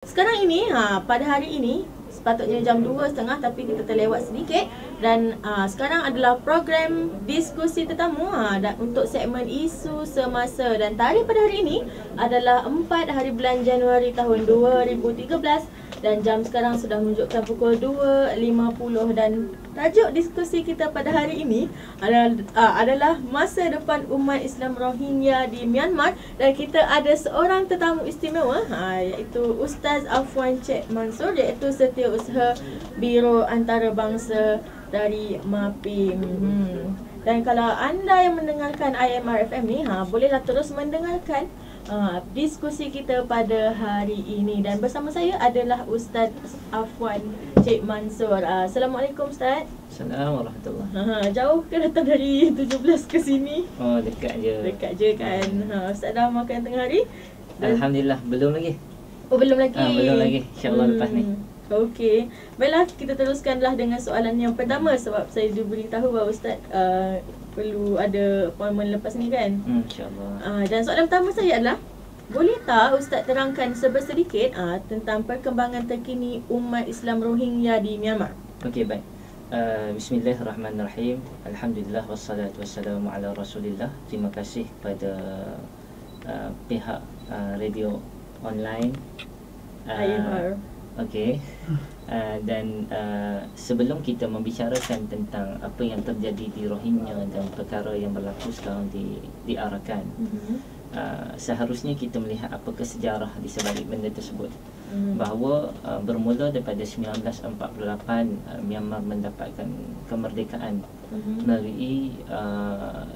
Sekarang ini, pada hari ini sepatutnya jam 2.30 tapi kita terlewat sedikit. Dan sekarang adalah program diskusi tetamu dan untuk segmen isu semasa. Dan tarikh pada hari ini adalah 4 hari bulan Januari tahun 2013. Dan jam sekarang sudah menunjukkan pukul 2.50. Dan tajuk diskusi kita pada hari ini adalah masa depan umat Islam Rohingya di Myanmar. Dan kita ada seorang tetamu istimewa, iaitu Ustaz Afwan Cik Mansur, iaitu Setiausaha Biro Antarabangsa dari MAPIM. Dan kalau anda yang mendengarkan IMR FM ni, bolehlah terus mendengarkan diskusi kita pada hari ini. Dan bersama saya adalah Ustaz Afwan Cik Mansur. Assalamualaikum Ustaz. Assalamualaikum warahmatullahi. Jauh ke datang dari 17 ke sini? Oh, dekat je. Dekat je kan. Ustaz dah makan tengah hari? Alhamdulillah, belum lagi. Oh, belum lagi. Belum lagi. InsyaAllah lepas ni. Okey. Baiklah, kita teruskanlah dengan soalan yang pertama sebab saya diberitahu bahawa Ustaz perlu ada appointment lepas ni kan? InsyaAllah. Dan soalan pertama saya adalah, boleh tak Ustaz terangkan sedikit tentang perkembangan terkini umat Islam Rohingya di Myanmar? Okey, baik. Bismillahirrahmanirrahim. Alhamdulillah wassalatu wassalamu ala Rasulillah. Terima kasih pada pihak radio online IMR. Okey. Dan sebelum kita membicarakan tentang apa yang terjadi di Rohingya dan perkara yang berlaku sekarang di Arakan, seharusnya kita melihat apakah sejarah di sebalik benda tersebut. Bahawa bermula daripada 1948 Myanmar mendapatkan kemerdekaan melalui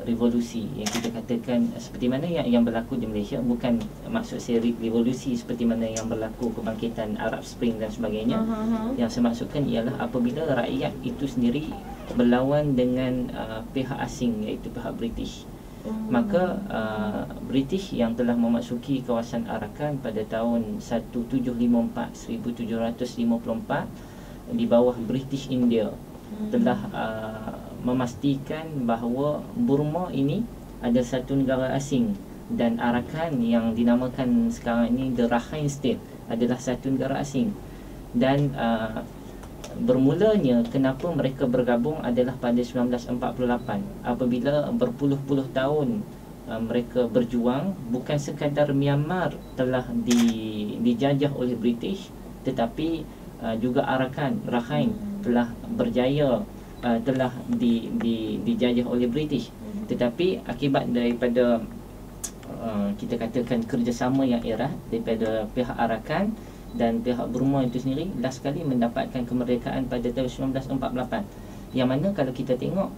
revolusi yang kita katakan seperti mana yang berlaku di Malaysia. Bukan maksud saya revolusi seperti mana yang berlaku kebangkitan Arab Spring dan sebagainya. Yang saya maksudkan ialah apabila rakyat itu sendiri berlawan dengan pihak asing, iaitu pihak British. Maka British yang telah memasuki kawasan Arakan pada tahun 1754 di bawah British India telah memastikan bahawa Burma ini ada satu negara asing, dan Arakan yang dinamakan sekarang ini The Rakhine State adalah satu negara asing. Dan bermulanya kenapa mereka bergabung adalah pada 1948 apabila berpuluh-puluh tahun mereka berjuang. Bukan sekadar Myanmar telah dijajah oleh British, tetapi juga Arakan, Rakhine telah berjaya, telah dijajah oleh British. Tetapi akibat daripada kita katakan kerjasama yang erat daripada pihak Arakan dan pihak Burma itu sendiri, last kali mendapatkan kemerdekaan pada tahun 1948. Yang mana kalau kita tengok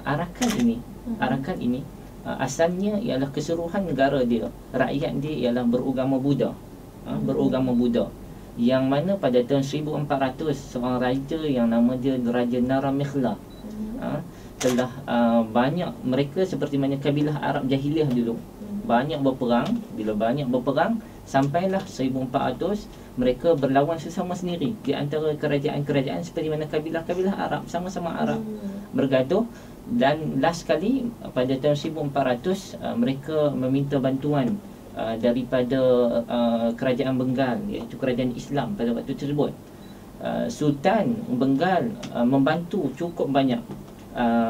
Arakan ini asalnya ialah keseluruhan negara dia, rakyat dia ialah beragama Buddha. Beragama Buddha. Yang mana pada tahun 1400 seorang raja yang nama dia Raja Naramikhla telah banyak, mereka seperti mana kabilah Arab Jahiliah dulu, banyak berperang. Bila banyak berperang, sampailah 1400 mereka berlawan sesama sendiri di antara kerajaan-kerajaan seperti mana kabilah-kabilah Arab, sama-sama Arab bergaduh. Dan last kali pada tahun 1400 mereka meminta bantuan daripada kerajaan Bengal, iaitu kerajaan Islam pada waktu tersebut. Sultan Bengal membantu cukup banyak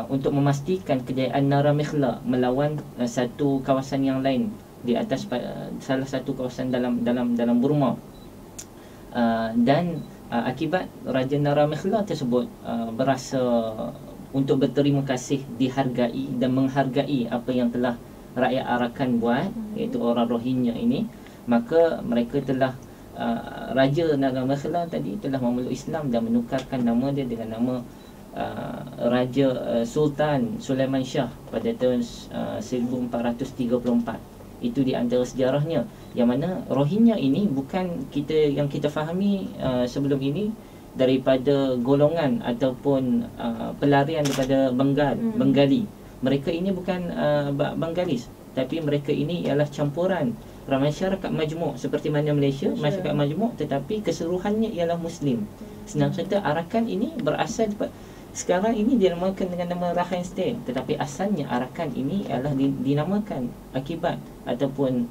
untuk memastikan kejayaan Naramikhla melawan satu kawasan yang lain di atas salah satu kawasan dalam Burma. Dan akibat Raja Naramikhla tersebut berasa untuk berterima kasih, dihargai dan menghargai apa yang telah rakyat Arakan buat, iaitu orang Rohingya ini, maka mereka telah Raja Naramikhla tadi telah memeluk Islam dan menukarkan nama dia dengan nama Raja Sultan Sulaiman Shah pada tahun 1434. Itu di antara sejarahnya, yang mana Rohingya ini bukan yang kita fahami sebelum ini daripada golongan ataupun pelarian daripada Bengali. Mereka ini bukan Bengalis, tapi mereka ini ialah campuran masyarakat majmuk seperti mana Malaysia, masyarakat majmuk, tetapi keseluruhannya ialah Muslim. Senang kata, Arakan ini berasal sekarang ini dinamakan dengan nama Rakhine State, tetapi asalnya Arakan ini ialah dinamakan akibat ataupun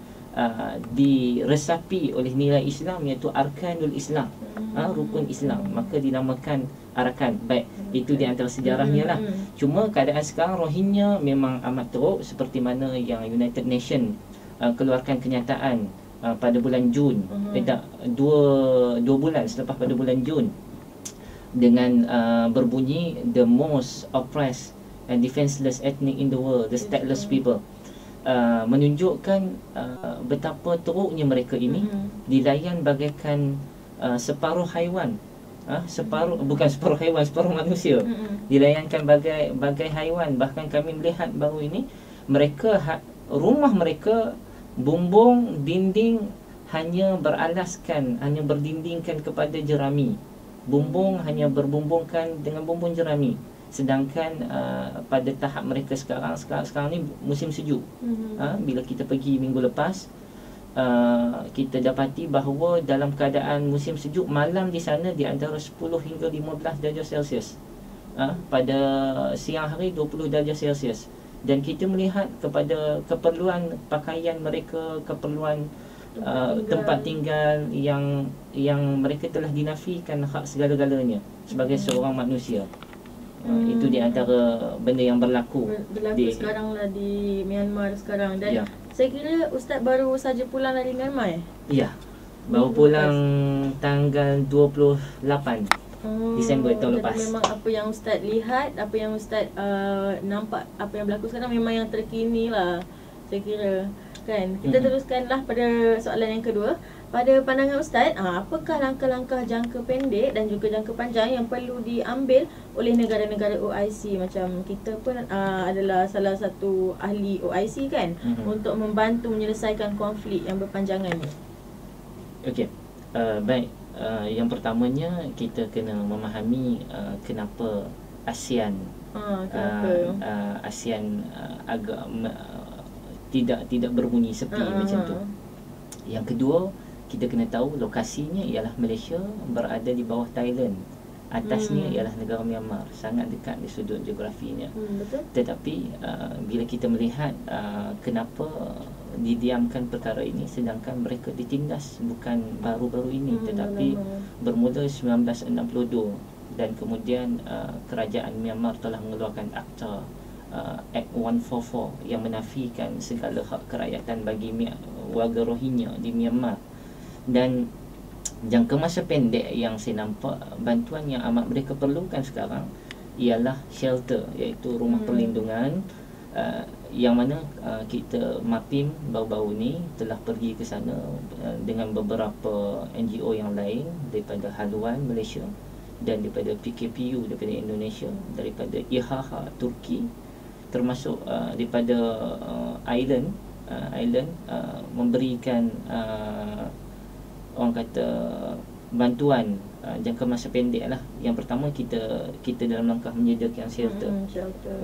diresapi oleh nilai Islam, iaitu arkanul Islam, rukun Islam, maka dinamakan Arakan. Baik, itu di antara sejarahnya lah. Cuma keadaan sekarang Rohingya memang amat teruk, seperti mana yang United Nation keluarkan kenyataan pada bulan Jun, dua bulan selepas pada bulan Jun, dengan berbunyi the most oppressed and defenseless ethnic in the world, the stateless people. Menunjukkan betapa teruknya mereka ini dilayan bagaikan separuh haiwan, bukan separuh haiwan, separuh manusia, dilayankan bagai haiwan. Bahkan kami melihat baru ini mereka rumah mereka, bumbung dinding hanya beralaskan, hanya berdindingkan kepada jerami. Bumbung hanya berbumbungkan dengan bumbung jerami. Sedangkan pada tahap mereka sekarang ni musim sejuk. Bila kita pergi minggu lepas, kita dapati bahawa dalam keadaan musim sejuk, malam di sana di antara 10 hingga 15 darjah Celsius. Pada siang hari 20 darjah Celsius. Dan kita melihat kepada keperluan pakaian mereka, keperluan tempat tinggal yang mereka telah dinafikan hak segala-galanya sebagai seorang manusia. Itu di antara benda yang berlaku sekarang lah di Myanmar sekarang. Dan saya kira Ustaz baru saja pulang dari Myanmar. Ya, baru pulang tanggal 28 Disember tahun lepas. Memang apa yang Ustaz lihat, apa yang Ustaz nampak, apa yang berlaku sekarang memang yang terkini lah, saya kira. Kan? Kita teruskanlah pada soalan yang kedua. Pada pandangan Ustaz, apakah langkah-langkah jangka pendek dan juga jangka panjang yang perlu diambil oleh negara-negara OIC? Macam kita pun adalah salah satu ahli OIC kan, untuk membantu menyelesaikan konflik yang berpanjangan ni. Okey, baik. Yang pertamanya kita kena memahami kenapa ASEAN ASEAN agak tidak berbunyi sepi macam tu. Yang kedua, kita kena tahu lokasinya ialah Malaysia berada di bawah Thailand. Atasnya ialah negara Myanmar, sangat dekat di sudut geografinya. Betul. Tetapi bila kita melihat kenapa didiamkan perkara ini, sedangkan mereka ditindas bukan baru-baru ini, tetapi bermula 1962, dan kemudian kerajaan Myanmar telah mengeluarkan Akta Act 144 yang menafikan segala hak kerakyatan bagi warga Rohingya di Myanmar. Dan jangka masa pendek yang saya nampak, bantuan yang amat mereka perlukan sekarang ialah shelter, iaitu rumah perlindungan, yang mana kita MAPIM baru-baru ni telah pergi ke sana dengan beberapa NGO yang lain daripada Haluan Malaysia, dan daripada PKPU daripada Indonesia, daripada IHH Turki, termasuk daripada Island memberikan orang kata bantuan jangka masa pendek lah. Yang pertama, kita dalam langkah menyediakan shelter.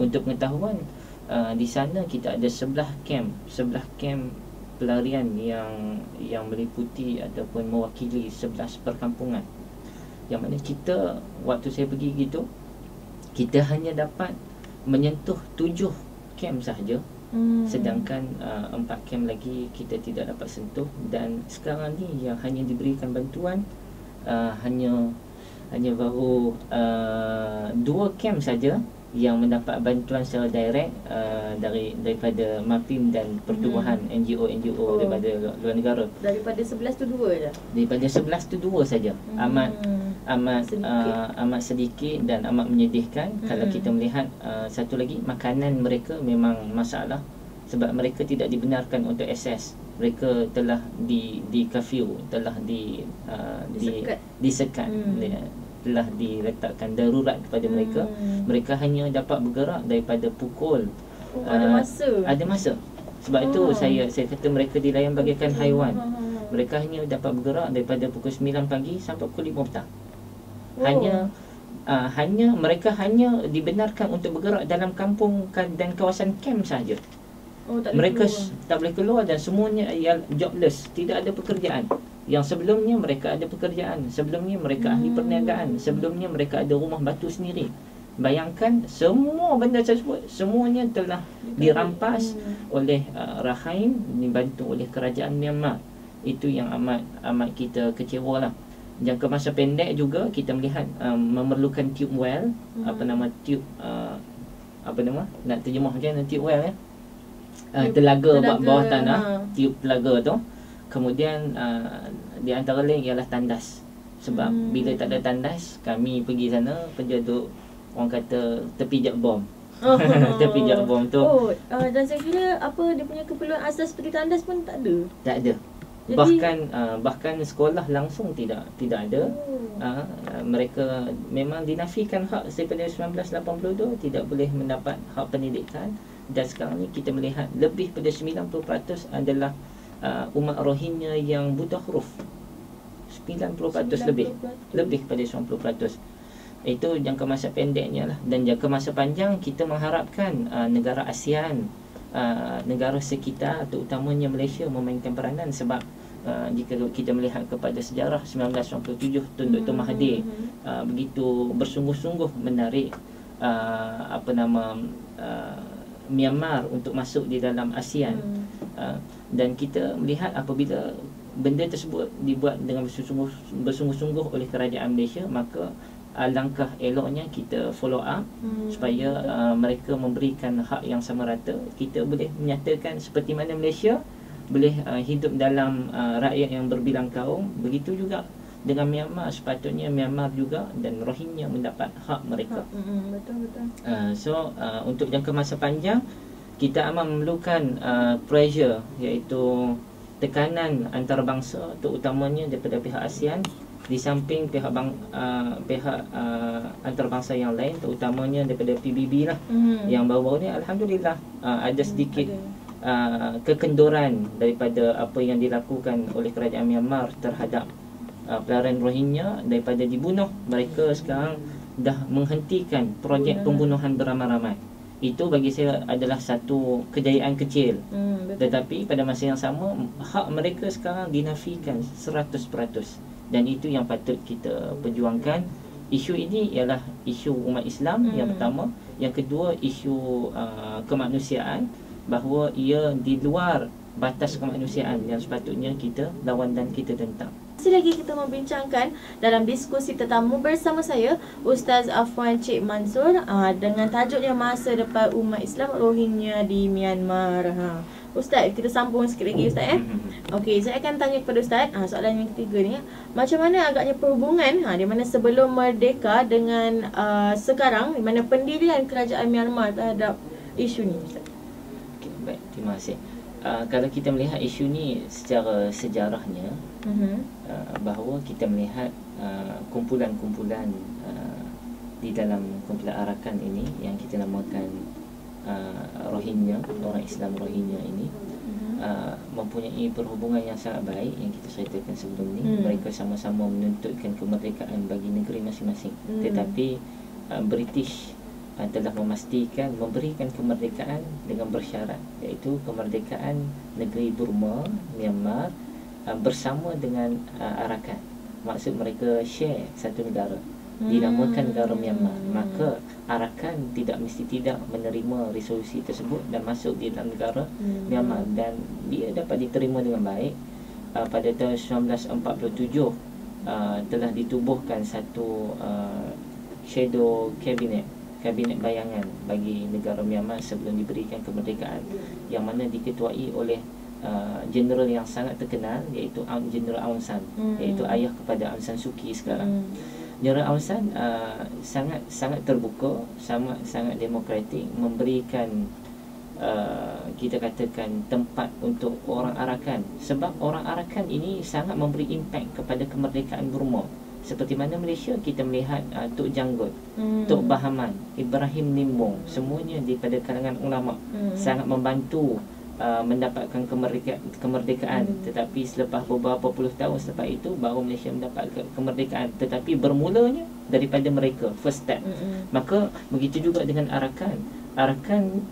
Untuk pengetahuan, di sana kita ada 11 camp pelarian yang meliputi ataupun mewakili 11 perkampungan. Yang mana kita, waktu saya pergi gitu, kita hanya dapat menyentuh 7 camp sahaja. Sedangkan 4 camp lagi kita tidak dapat sentuh. Dan sekarang ni yang hanya diberikan bantuan hanya baru 2 camp saja yang mendapat bantuan secara direct daripada MAPIM dan pertubuhan NGO daripada luar negara. Daripada 11 tu 2 je. Daripada 11 tu 2 saja. Amat sedikit dan amat menyedihkan. Kalau kita melihat satu lagi, makanan mereka memang masalah, sebab mereka tidak dibenarkan untuk akses. Mereka telah di curfew, telah disekat, telah diletakkan darurat kepada mereka. Mereka hanya dapat bergerak daripada pukul ada masa. Sebab itu saya kata mereka dilayan bagaikan haiwan. Mereka hanya dapat bergerak daripada pukul 9 pagi sampai pukul 5 petang. Mereka hanya dibenarkan untuk bergerak dalam kampung dan kawasan camp sahaja. Mereka tak boleh keluar, dan semuanya jobless, tidak ada pekerjaan. Yang sebelumnya mereka ada pekerjaan, sebelumnya mereka ahli perniagaan, sebelumnya mereka ada rumah batu sendiri. Bayangkan semua benda tersebut semuanya telah dirampas oleh Rakhine, dibantu oleh kerajaan Myanmar. Itu yang amat kita kecewa lah. Jangka masa pendek juga kita melihat memerlukan tube well, tube nak terjemah macam mana tube well ya? Telaga bawah tanah, tube telaga tu. Kemudian di antara lain ialah tandas. Sebab bila tak ada tandas, kami pergi sana penjaduk, orang kata terpijak bom. Terpijak bom tu. Dan saya kira dia punya keperluan asas seperti tandas pun tak ada. Tak ada. Jadi, bahkan sekolah langsung tidak ada. Mereka memang dinafikan hak daripada 1982, tidak boleh mendapat hak pendidikan. Dan sekarang ni kita melihat lebih pada 90% adalah umat Rohingya yang buta huruf. 90% lebih pada 90%. Itu jangka masa pendeknya lah. Dan jangka masa panjang kita mengharapkan negara ASEAN, negara sekitar terutamanya Malaysia memainkan peranan. Sebab jika kita melihat kepada sejarah 1997 Tun Dr. Mahathir begitu bersungguh-sungguh menarik Myanmar untuk masuk di dalam ASEAN. Dan kita melihat apabila benda tersebut dibuat dengan bersungguh-sungguh oleh kerajaan Malaysia, maka alangkah eloknya kita follow up supaya mereka memberikan hak yang sama rata. Kita boleh menyatakan seperti mana Malaysia boleh hidup dalam rakyat yang berbilang kaum, begitu juga dengan Myanmar. Sepatutnya Myanmar juga dan Rohingya mendapat hak mereka. Betul. Untuk jangka masa panjang kita amat memerlukan pressure, iaitu tekanan antarabangsa terutamanya daripada pihak ASEAN, di samping pihak antarabangsa yang lain, terutamanya daripada PBB lah. Yang baru-baru ni alhamdulillah ada sedikit kekendoran daripada apa yang dilakukan oleh kerajaan Myanmar terhadap pelarian Rohingya. Daripada dibunuh, mereka sekarang dah menghentikan projek pembunuhan beramai-ramai. Itu bagi saya adalah satu kejayaan kecil. Tetapi pada masa yang sama, hak mereka sekarang dinafikan 100%. Dan itu yang patut kita perjuangkan. Isu ini ialah isu umat Islam yang pertama. Yang kedua, isu kemanusiaan, bahawa ia di luar batas kemanusiaan yang sepatutnya kita lawan dan kita tentang. Masih lagi kita membincangkan dalam diskusi tetamu bersama saya, Ustaz Afwan Cik Mansur, dengan tajuknya Masa Depan Umat Islam Rohingya di Myanmar. Ustaz, kita sambung sikit lagi Ustaz Okey, saya akan tanya kepada Ustaz soalan yang ketiga ni. Macam mana agaknya perhubungan di mana sebelum merdeka dengan sekarang, di mana pendirian kerajaan Myanmar terhadap isu ni Ustaz? Okay, baik, terima kasih. Kalau kita melihat isu ni secara sejarahnya, bahawa kita melihat kumpulan-kumpulan di dalam kumpulan Arakan ini yang kita namakan Rohingya, orang Islam Rohingya ini, mempunyai perhubungan yang sangat baik yang kita ceritakan sebelum ni. Mereka sama-sama menuntutkan kemerdekaan bagi negeri masing-masing. Tetapi British telah memastikan memberikan kemerdekaan dengan bersyarat, iaitu kemerdekaan negeri Burma, Myanmar bersama dengan Arakan. Maksud mereka share satu negara, dinamakan negara Myanmar. Maka Arakan tidak menerima resolusi tersebut dan masuk di dalam negara Myanmar, dan dia dapat diterima dengan baik. Pada tahun 1947 telah ditubuhkan satu shadow kabinet bayangan bagi negara Myanmar sebelum diberikan kemerdekaan, yang mana diketuai oleh general yang sangat terkenal, iaitu General Aung San, iaitu ayah kepada Aung San Suu Kyi sekarang. General Aung San sangat terbuka, sangat demokratik, memberikan kita katakan tempat untuk orang Arakan. Sebab orang Arakan ini sangat memberi impak kepada kemerdekaan Burma. Seperti mana Malaysia kita melihat Tok Janggut, Tok Bahaman, Ibrahim Nimbong, semuanya daripada kalangan ulama, sangat membantu mendapatkan kemerdekaan. Tetapi selepas beberapa puluh tahun selepas itu baru Malaysia mendapat kemerdekaan. Tetapi bermulanya daripada mereka, first step. Maka begitu juga dengan Arakan.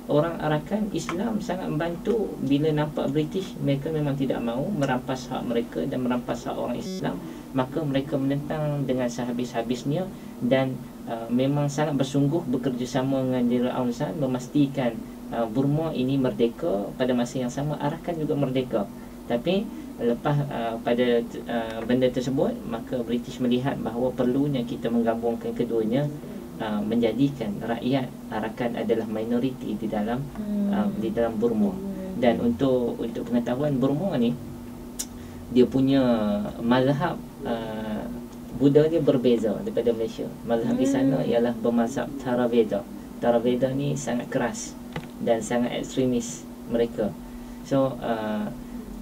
Orang Arakan Islam sangat membantu. Bila nampak British, mereka memang tidak mahu merampas hak mereka dan merampas hak orang Islam. maka mereka menentang dengan sehabis-habisnya dan memang sangat bersungguh bekerjasama dengan Jeneral Aung San memastikan Burma ini merdeka, pada masa yang sama Arakan juga merdeka. Tapi lepas pada benda tersebut, maka British melihat bahawa perlunya kita menggabungkan keduanya, menjadikan rakyat Arakan adalah minoriti di dalam Burma. Dan untuk pengetahuan, Burma ni dia punya mazhab Buddha dia berbeza daripada Malaysia. Mazhab di sana ialah bermazhab Theravada. Theravada ni sangat keras dan sangat ekstremis mereka. So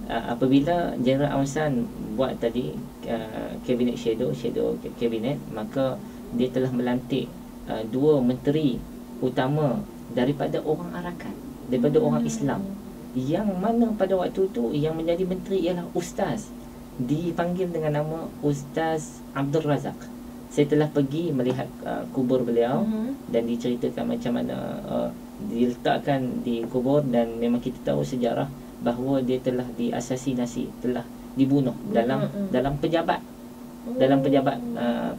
apabila Jeneral Aung San buat tadi cabinet shadow cabinet, maka dia telah melantik dua menteri utama daripada orang Arakan, daripada orang Islam, yang mana pada waktu itu yang menjadi menteri ialah Ustaz, dipanggil dengan nama Ustaz Abdul Razak. Saya telah pergi melihat kubur beliau dan diceritakan macam mana diletakkan di kubur, dan memang kita tahu sejarah bahawa dia telah diasasinasi, telah dibunuh dalam pejabat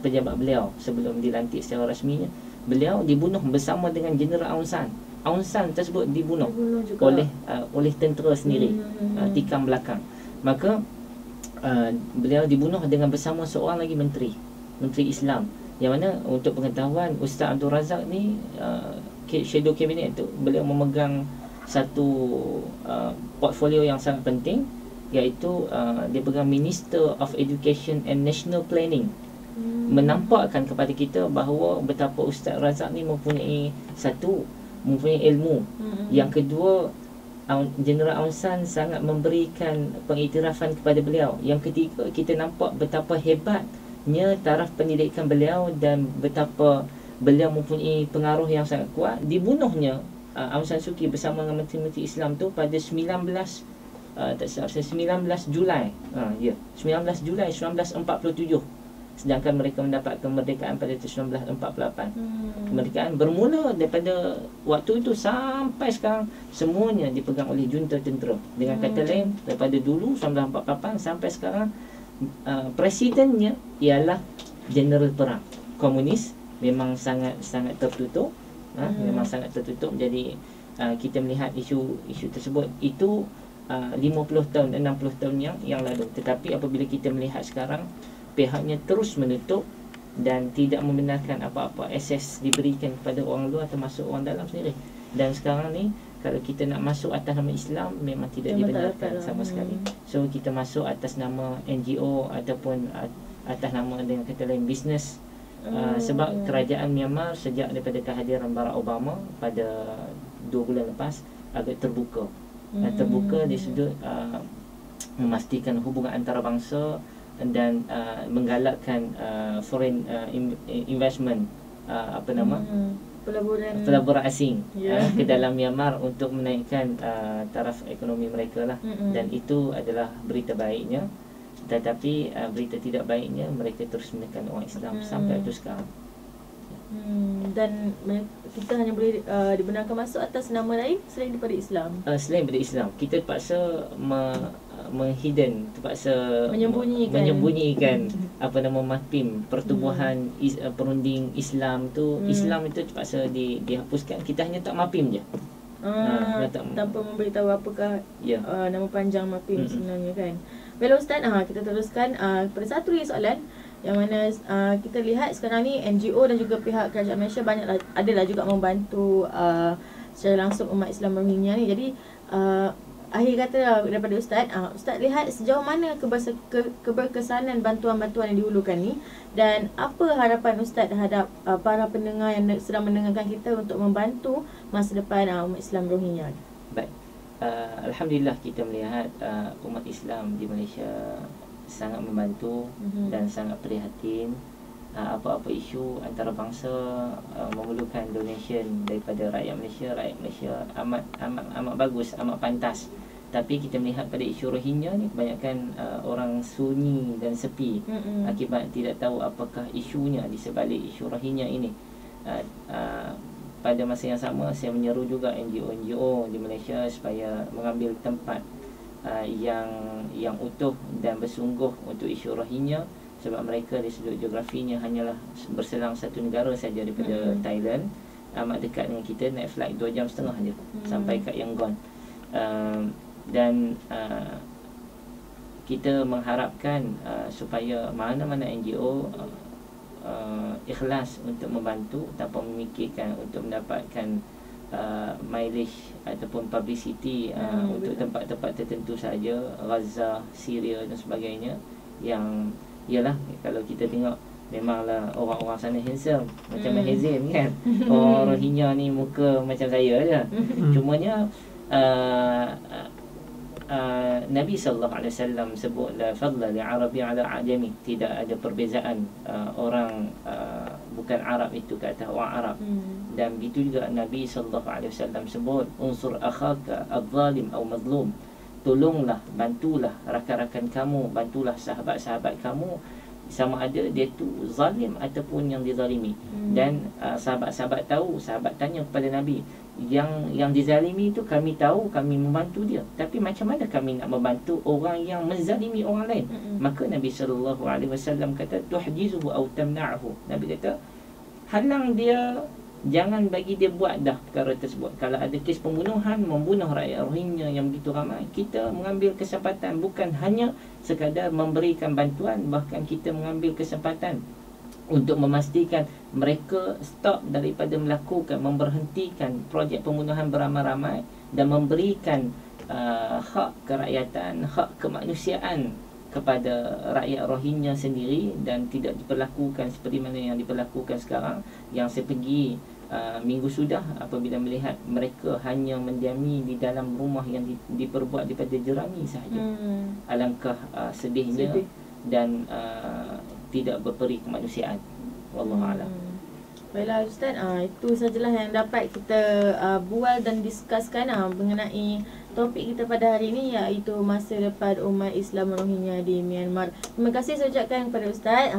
pejabat beliau sebelum dilantik secara rasminya. Beliau dibunuh bersama dengan Jeneral Aung San. Aung San tersebut dibunuh oleh tentera sendiri, tikam belakang. Maka beliau dibunuh dengan bersama seorang lagi menteri Islam, yang mana untuk pengetahuan Ustaz Abdul Razak ni shadow cabinet tu, beliau memegang satu portfolio yang sangat penting, iaitu dia pegang Minister of Education and National Planning. Menampakkan kepada kita bahawa betapa Ustaz Razak ni mempunyai ilmu. Yang kedua, Jeneral Aung San sangat memberikan pengiktirafan kepada beliau. Yang ketiga, kita nampak betapa hebatnya taraf pendidikan beliau dan betapa beliau mempunyai pengaruh yang sangat kuat. Dibunuhnya Aung San Suu Kyi bersama dengan menteri-menteri Islam tu pada 19 Julai 19 Julai 1947. Sedangkan mereka mendapatkan kemerdekaan pada 1948. Kemerdekaan bermula daripada waktu itu sampai sekarang semuanya dipegang oleh junta tentera. Dengan kata lain, daripada dulu 1948 sampai sekarang presidennya ialah jeneral perang. Komunis memang sangat tertutup, memang sangat tertutup. Jadi kita melihat isu tersebut itu 50 tahun 60 tahun yang lalu. Tetapi apabila kita melihat sekarang, pihaknya terus menutup dan tidak membenarkan apa-apa akses diberikan kepada orang luar termasuk orang dalam sendiri. Dan sekarang ni kalau kita nak masuk atas nama Islam, memang tidak dibenarkan sama sekali. So kita masuk atas nama NGO ataupun atas nama dengan kata lain bisnes. Sebab kerajaan Myanmar sejak daripada kehadiran Barack Obama pada 2 bulan lepas agak terbuka. Terbuka di sudut memastikan hubungan antarabangsa dan menggalakkan foreign investment, pelaburan asing ke dalam Myanmar untuk menaikkan taraf ekonomi mereka lah. Dan itu adalah berita baiknya. Tetapi berita tidak baiknya, mereka terus menekan orang Islam sampai itu sekarang. Dan kita hanya boleh dibenarkan masuk atas nama lain selain daripada Islam. Selain daripada Islam, kita terpaksa menghidden, terpaksa menyembunyikan MAPIM, pertubuhan perunding Islam tu. Islam itu terpaksa dihapuskan. Kita hanya tak MAPIM je. Tanpa memberitahu apakah nama panjang MAPIM sebenarnya kan. Well Ustaz, kita teruskan pada satu lagi soalan yang mana kita lihat sekarang ni NGO dan juga pihak kerajaan Malaysia adalah juga membantu secara langsung umat Islam Rohingya ni. Jadi akhir kata daripada Ustaz, Ustaz lihat sejauh mana keberkesanan bantuan-bantuan yang dihulukan ni, dan apa harapan Ustaz terhadap para pendengar yang sedang mendengarkan kita untuk membantu masa depan umat Islam Rohingya ni? Baik, Alhamdulillah kita melihat umat Islam di Malaysia sangat membantu dan sangat prihatin. Apa-apa isu antarabangsa memerlukan donation daripada rakyat Malaysia amat bagus, amat pantas. Tapi kita melihat pada isu Rohingya ni, kebanyakan orang sunyi dan sepi akibat tidak tahu apakah isunya di sebalik isu Rohingya ini. Pada masa yang sama, saya menyeru juga NGO di Malaysia supaya mengambil tempat yang utuh dan bersungguh untuk isu Rohingya, sebab mereka dari sudut geografinya hanyalah berselang satu negara saja daripada Thailand, amat dekat dengan kita, naik flight 2 jam setengah je sampai kat Yangon. Dan kita mengharapkan supaya mana-mana NGO ikhlas untuk membantu tanpa memikirkan untuk mendapatkan mileage ataupun publicity untuk tempat-tempat tertentu saja, Gaza, Syria dan sebagainya, yang ialah kalau kita tengok memanglah orang-orang sana handsome macam Mahathir kan. Orang Rohingya ni muka macam saya je. Cumanya Nabi sallallahu alaihi wasallam sebut la fadla li arabi ala ajami, tidak ada perbezaan orang bukan Arab itu ke atas orang Arab. Dan begitu juga Nabi sallallahu alaihi wasallam sebut unsur akhaka adh-dhalim atau mazlum, tolonglah, bantulah rakan-rakan kamu, bantulah sahabat-sahabat kamu, sama ada dia tu zalim ataupun yang dizalimi. Dan sahabat-sahabat tahu, sahabat tanya kepada Nabi, yang dizalimi itu kami tahu, kami membantu dia, tapi macam mana kami nak membantu orang yang menzalimi orang lain? Maka Nabi sallallahu alaihi wasallam kata tuhjizuhu aw tamna'hu. Nabi kata halang dia, jangan bagi dia buat dah perkara tersebut. Kalau ada kes pembunuhan, membunuh rakyat Rohingya yang begitu ramai, kita mengambil kesempatan, bukan hanya sekadar memberikan bantuan, bahkan kita mengambil kesempatan untuk memastikan mereka stop daripada melakukan, memberhentikan projek pembunuhan beramai-ramai dan memberikan hak kerakyatan, hak kemanusiaan kepada rakyat Rohingya sendiri, dan tidak diperlakukan seperti mana yang diperlakukan sekarang. Yang saya pergi minggu sudah, apabila melihat mereka hanya mendiami di dalam rumah yang diperbuat daripada jerami sahaja. Alangkah sedihnya dan tidak berperi kemanusiaan. Wallahu a'lam. Baiklah Ustaz, itu sajalah yang dapat kita bual dan diskuskan mengenai topik kita pada hari ini, iaitu masa depan umat Islam Rohingya di Myanmar. Terima kasih saya ucapkan kepada Ustaz.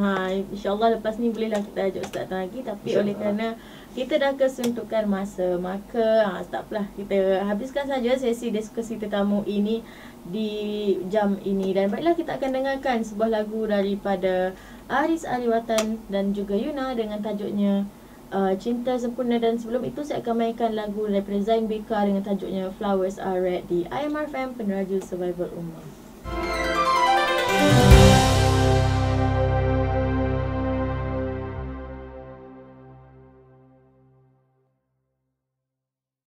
InsyaAllah lepas ni bolehlah kita ajak Ustaz lagi, tapi oleh kerana kita dah kesuntukan masa, maka tak apalah, kita habiskan saja sesi diskusi tetamu ini di jam ini. Dan baiklah, kita akan dengarkan sebuah lagu daripada Aris Aliwatan dan juga Yuna dengan tajuknya Cinta Sempurna. Dan sebelum itu saya akan mainkan lagu daripada Zain Bika dengan tajuknya Flowers Are Red di IMR FM, Peneraju Survival Ummah.